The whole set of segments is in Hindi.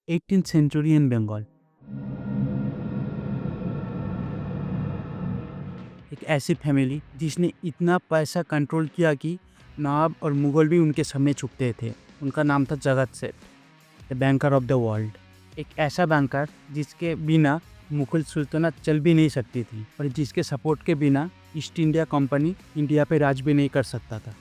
18th century in Bengal. एक ऐसी फैमिली जिसने इतना पैसा कंट्रोल किया कि नवाब और मुगल भी उनके सामने झुकते थे। उनका नाम था जगत सेठ, the banker of the world. एक ऐसा बैंकर जिसके बिना मुगल सुल्तनत चल भी नहीं सकती थी और जिसके सपोर्ट के बिना ईस्ट इंडिया कंपनी इंडिया पे राज भी नहीं कर सकता था।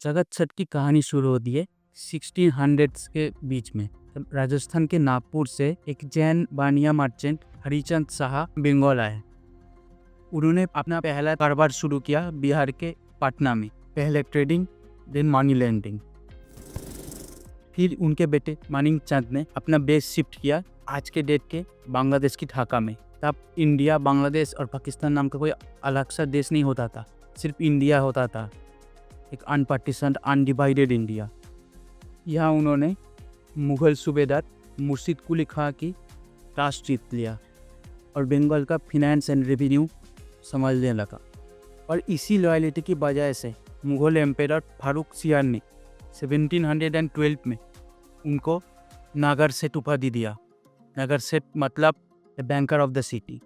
जगत सेठ की कहानी शुरू होती है 1600s के बीच में। राजस्थान के नागपुर से एक जैन बानिया मर्चेंट हरिचंद शाह बंगाल आए। उन्होंने अपना पहला कारोबार शुरू किया बिहार के पटना में। पहले ट्रेडिंग, देन मनी लेंडिंग। फिर उनके बेटे मानिक चंद ने अपना बेस शिफ्ट किया आज के डेट के बांग्लादेश की ढाका में। तब इंडिया, बांग्लादेश और पाकिस्तान नाम का कोई अलग सा देश नहीं होता था, सिर्फ इंडिया होता था, एक अनपार्टीशन अनडिवाइडेड इंडिया। यहाँ उन्होंने मुग़ल सूबेदार मुर्शिद कुली खां की ट्रस्ट जीत लिया और बंगाल का फिनेंस एंड रेवेन्यू संभालने लगा। और इसी लॉयल्टी की वजह से मुग़ल एम्पायर फारूक सियार ने 1712 में उनको नागर सेठ उपाधि दिया। नागर सेठ मतलब the banker of the city.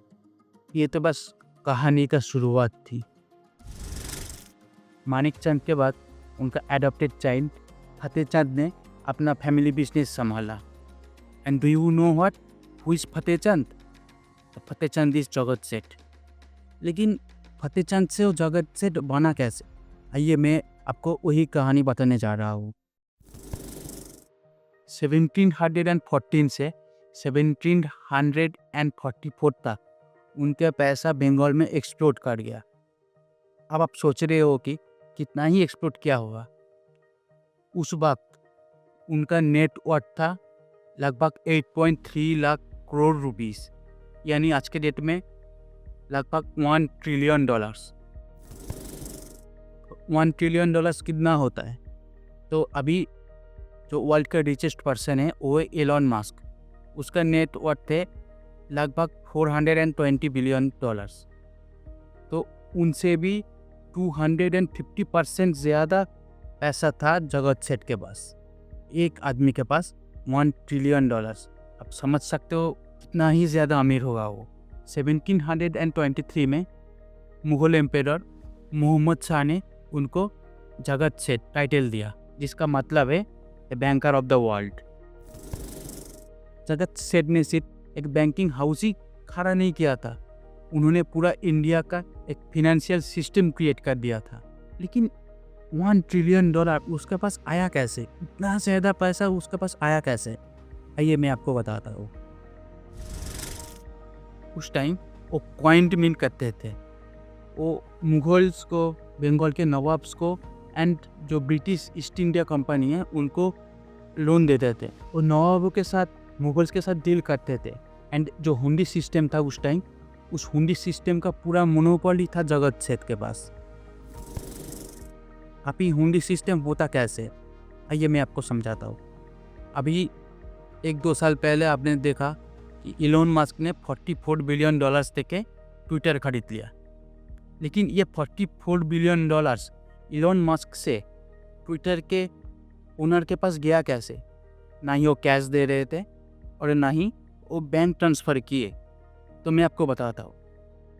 ये तो बस कहानी का शुरुआत थी। मानिक चंद के बाद उनका एडॉप्टेड चाइल्ड फतेह चंद ने अपना फैमिली बिजनेस संभाला। And do you know what who is Fateh Chand? Fateh Chand is जगत सेठ। लेकिन फतेह चंद से वो जगत सेठ बना कैसे? आइए मैं आपको वही कहानी बताने जा रहा हूँ। 1714 से 1744 तक उनका पैसा बंगाल में एक्सप्लोड कर गया। अब आप सोच रहे हो कि कितना ही एक्सप्लोड किया होगा। उस वक्त उनका नेटवर्थ था लगभग 8.3 लाख करोड़ रुपीस, यानी आज के डेट में लगभग $1 ट्रिलियन। $1 ट्रिलियन कितना होता है? तो अभी जो वर्ल्ड का रिचेस्ट पर्सन है वो है एलन मस्क। उसका नेटवर्थ है लगभग $420 बिलियन। तो उनसे भी 250% ज़्यादा पैसा था जगत सेठ के पास। एक आदमी के पास $1 ट्रिलियन। आप समझ सकते हो कितना ही ज़्यादा अमीर होगा वो। 1723 में मुग़ल एम्पायर मोहम्मद शाह ने उनको जगत सेठ टाइटल दिया, जिसका मतलब है the banker of the world. जगत सेठ ने सिर्फ एक बैंकिंग हाउस ही खड़ा नहीं किया था, उन्होंने पूरा इंडिया का एक फिनेंशियल सिस्टम क्रिएट कर दिया था। लेकिन $1 ट्रिलियन उसके पास आया कैसे? इतना ज़्यादा पैसा उसके पास आया कैसे? आइए मैं आपको बताता हूँ। उस टाइम वो पॉइंट मिन करते थे। वो मुगल्स को, बंगाल के नवाब्स को एंड जो ब्रिटिश ईस्ट इंडिया कंपनी है उनको लोन देते थे। वो नवाबों के साथ, मुगल्स के साथ डील करते थे। एंड जो हुंडी सिस्टम था उस टाइम, उस हुंडी सिस्टम का पूरा मोनोपोली था जगत सेठ के पास। अभी हुंडी सिस्टम होता कैसे? आइए मैं आपको समझाता हूँ। अभी 1-2 साल पहले आपने देखा कि इलोन मस्क ने $44 बिलियन देके ट्विटर खरीद लिया। लेकिन ये $44 बिलियन इलोन मस्क से ट्विटर के ओनर के पास गया कैसे? ना ही वो कैश दे रहे थे और ना ही वो बैंक ट्रांसफ़र किए। तो मैं आपको बताता हूँ।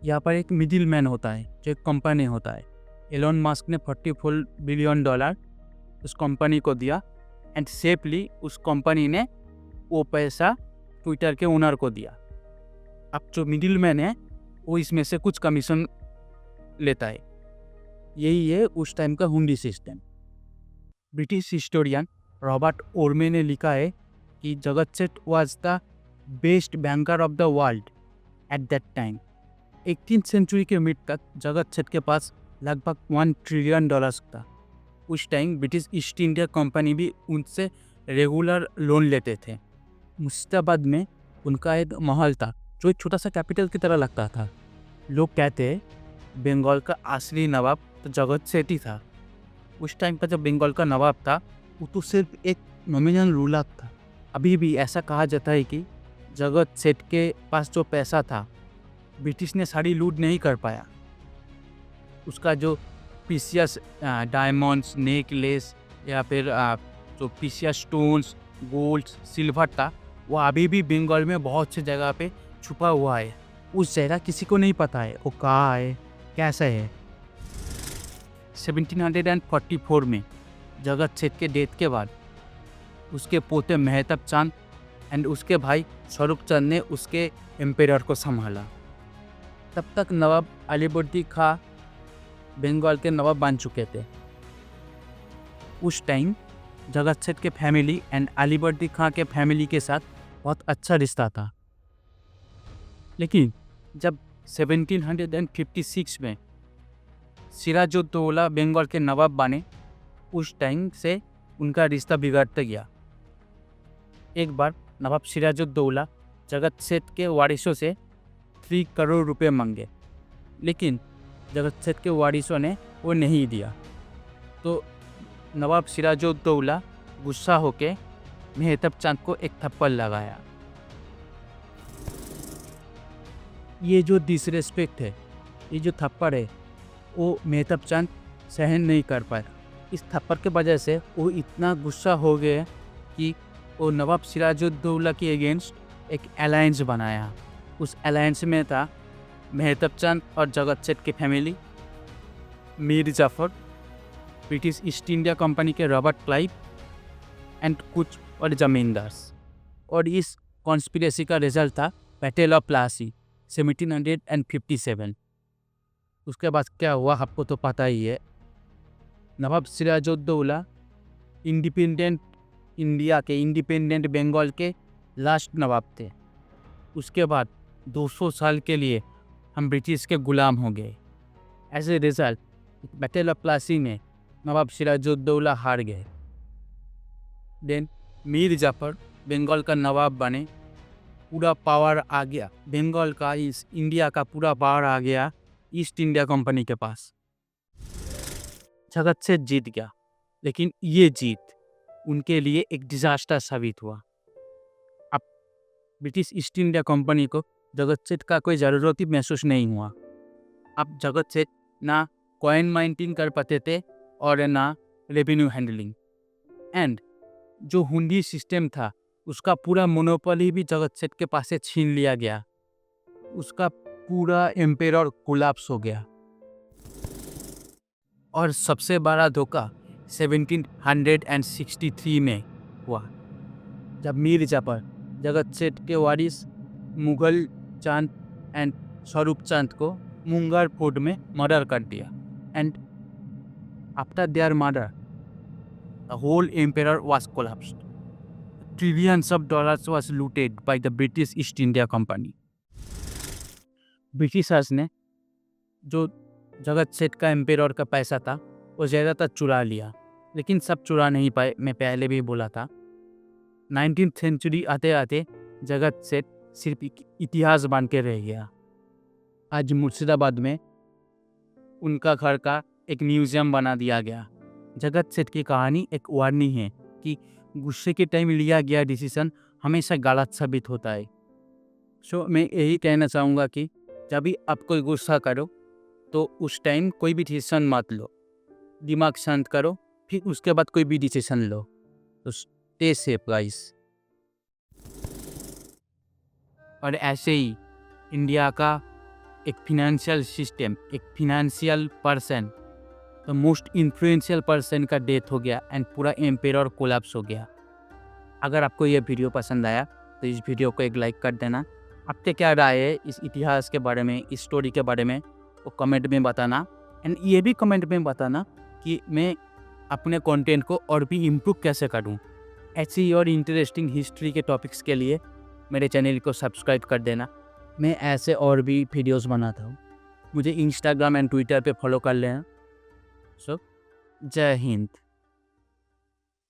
यहाँ पर एक मिडिल मैन होता है, जो एक कंपनी होता है। एलोन मस्क ने $44 बिलियन उस कंपनी को दिया एंड सेफली उस कंपनी ने वो पैसा ट्विटर के ओनर को दिया। अब जो मिडिल मैन है वो इसमें से कुछ कमीशन लेता है। यही है उस टाइम का hundi system. British historian Robert Orme ने लिखा है कि Jagat Seth was the best banker of the world at that time. 18th century के मिड तक जगत सेठ के पास लगभग $1 ट्रिलियन था। उस time British East India company भी उनसे रेगुलर लोन लेते थे। मुर्शिदाबाद में उनका एक महल था जो एक छोटा सा कैपिटल की तरह लगता था। लोग कहते हैं बंगाल का असली नवाब तो जगत सेठ ही था। उस टाइम का जब बंगाल का नवाब था वो तो सिर्फ एक नॉमिनल रूलर था। अभी भी ऐसा कहा जाता है कि जगत सेठ के पास जो पैसा था ब्रिटिश ने सारी लूट नहीं कर पाया। उसका जो प्रीशियस डायमंड्स, नेकलेस या फिर जो प्रीशियस स्टोन्स गोल्ड सिल्वर था वो अभी भी बंगाल में बहुत सी जगह पे छुपा हुआ है। उस जगह किसी को नहीं पता है वो कहाँ है, कैसा है। 1744 में जगत सेठ के डेथ के बाद उसके पोते मेहताब चांद एंड उसके भाई स्वरूप चंद ने उसके एम्पायर को संभाला। तब तक नवाब अलीवर्दी खां बंगाल के नवाब बन चुके थे। उस टाइम जगत सेठ के फैमिली एंड अलीवर्दी खां के फैमिली के साथ बहुत अच्छा रिश्ता था। लेकिन जब 1756 में सिराजुद्दौला बंगाल के नवाब बने, उस टाइम से उनका रिश्ता बिगड़ता गया। एक बार नवाब सिराजुद्दौला जगत सेठ के वारिसों से 3 करोड़ रुपए मांगे, लेकिन जगत सेठ के वारिसों ने वो नहीं दिया। तो नवाब सिराजुद्दौला गुस्सा होके मेहताब चांद को एक थप्पड़ लगाया। ये जो डिसरेस्पेक्ट है, ये जो थप्पड़ है, वो मेहताब चांद सहन नहीं कर पाया। इस थप्पड़ के वजह से वो इतना गुस्सा हो गए कि वो नवाब सिराजुद्दौला के अगेंस्ट एक अलायंस बनाया। उस अलायंस में था मेहताब चांद और जगत सेठ की family, Mir Jafar, British East India Company के रॉबर्ट क्लाइव एंड कुछ और जमींदार्स। और इस कॉन्स्पिरेसी का रिजल्ट था बैटल ऑफ प्लासी 1757। उसके बाद क्या हुआ आपको तो पता ही है। नवाब सिराजुद्दौला इंडिपेंडेंट इंडिया के, इंडिपेंडेंट बंगाल के लास्ट नवाब थे। उसके बाद 200 साल के लिए हम ब्रिटिश के गुलाम हो गए। As a result battle of Plassey में नवाब सिराजुद्दौला हार गए। देन मीर जाफर बंगाल का नवाब बने। पूरा पावर आ गया बंगाल का, इस इंडिया का पूरा पावर आ गया ईस्ट इंडिया कंपनी के पास। जगत सेठ जीत गया, लेकिन ये जीत उनके लिए एक डिजास्टर साबित हुआ। अब ब्रिटिश ईस्ट इंडिया कंपनी को जगत सेठ का कोई ज़रूरत ही महसूस नहीं हुआ। अब जगत सेठ ना कॉइन माइंटिंग कर पाते थे और ना रेवेन्यू हैंडलिंग, एंड जो हुंडी सिस्टम था उसका पूरा मोनोपोली भी जगत सेठ के पास से छीन लिया गया। उसका पूरा एम्पायर कोलैप्स हो गया। और सबसे बड़ा धोखा 1763 में हुआ, जब मीर जाफर जगत सेठ के वारिस मुगल चांद एंड स्वरूप चांद को मुंगार फोर्ट में मर्डर कर दिया। And after their murder the whole empire was collapsed. Trillions of dollars was looted by the British East India Company. Britishers ने जो जगत सेठ का एम्पायर का पैसा था वो ज़्यादातर चुरा लिया, लेकिन सब चुरा नहीं पाए। मैं पहले भी बोला था 19th सेंचुरी आते आते जगत सेठ सिर्फ इतिहास बन के रह गया। आज मुर्शिदाबाद में उनका घर का एक म्यूजियम बना दिया गया। जगत सेठ की कहानी एक वार्निंग है कि गुस्से के टाइम लिया गया डिसीजन हमेशा गलत साबित होता है। सो मैं यही कहना चाहूँगा कि जब भी आप कोई गुस्सा करो तो उस टाइम कोई भी डिसीजन मत लो, दिमाग शांत करो, फिर उसके बाद कोई भी डिसीजन लो। तो स्टे सेफ गाइस। और ऐसे ही इंडिया का एक फिनेंशियल सिस्टम, एक financial person, the most influential person का डेथ हो गया एंड पूरा एम्पायर कोलैप्स हो गया। अगर आपको यह वीडियो पसंद आया तो इस वीडियो को एक लाइक कर देना। आपके क्या राय है इस इतिहास के बारे में, इस स्टोरी के बारे में, वो कमेंट में बताना। एंड ये भी कमेंट में बताना कि मैं अपने कंटेंट को और भी इम्प्रूव कैसे करूँ। ऐसी और इंटरेस्टिंग हिस्ट्री के टॉपिक्स के लिए मेरे चैनल को सब्सक्राइब कर देना। मैं ऐसे और भी वीडियोस बनाता हूँ। मुझे इंस्टाग्राम एंड ट्विटर पे फॉलो कर लेना। सो जय हिंद।